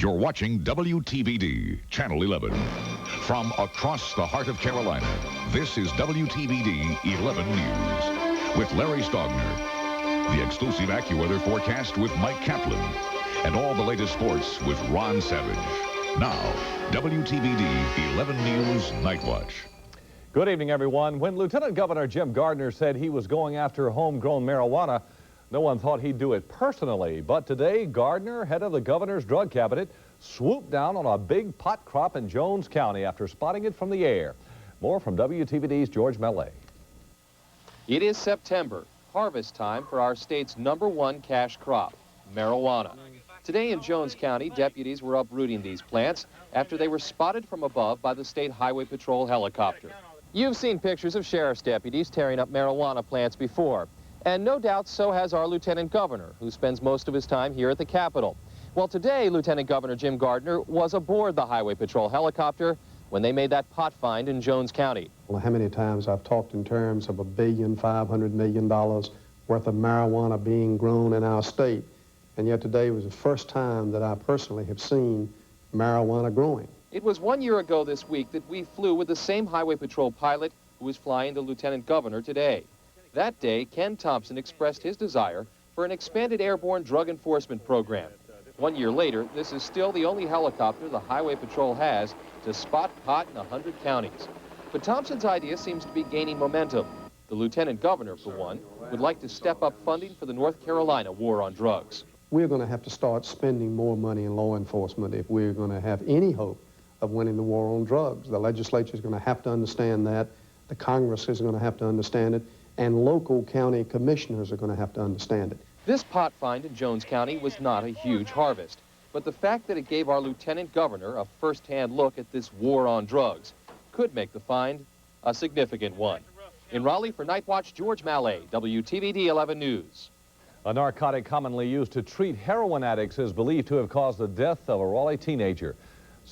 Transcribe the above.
You're watching WTVD, Channel 11. From across the heart of Carolina, this is WTVD 11 News with Larry Gardner. The exclusive AccuWeather forecast with Mike Kaplan. And all the latest sports with Ron Savage. Now, WTVD 11 News Night Watch. Good evening, everyone. When Lieutenant Governor Jim Gardner said he was going after homegrown marijuana, no one thought he'd do it personally. But today, Gardner, head of the governor's drug cabinet, swooped down on a big pot crop in Jones County after spotting it from the air. More from WTVD's George Mallet. It is September, harvest time for our state's #1 cash crop, marijuana. Today in Jones County, deputies were uprooting these plants after they were spotted from above by the State Highway Patrol helicopter. You've seen pictures of sheriff's deputies tearing up marijuana plants before. And no doubt so has our Lieutenant Governor, who spends most of his time here at the Capitol. Well, today, Lieutenant Governor Jim Gardner was aboard the Highway Patrol helicopter when they made that pot find in Jones County. Well, how many times I've talked in terms of $1.5 billion worth of marijuana being grown in our state. And yet today was the first time that I personally have seen marijuana growing. It was 1 year ago this week that we flew with the same Highway Patrol pilot who is flying the Lieutenant Governor today. That day, Ken Thompson expressed his desire for an expanded airborne drug enforcement program. 1 year later, this is still the only helicopter the Highway Patrol has to spot pot in 100 counties. But Thompson's idea seems to be gaining momentum. The Lieutenant Governor, for one, would like to step up funding for the North Carolina war on drugs. We're going to have to start spending more money in law enforcement if we're going to have any hope of winning the war on drugs. The legislature is going to have to understand that. The Congress is going to have to understand it. And local county commissioners are going to have to understand it. This pot find in Jones County was not a huge harvest, but the fact that it gave our Lieutenant Governor a first-hand look at this war on drugs could make the find a significant one. In Raleigh for Night Watch, George Mallet, WTVD 11 News. A narcotic commonly used to treat heroin addicts is believed to have caused the death of a Raleigh teenager.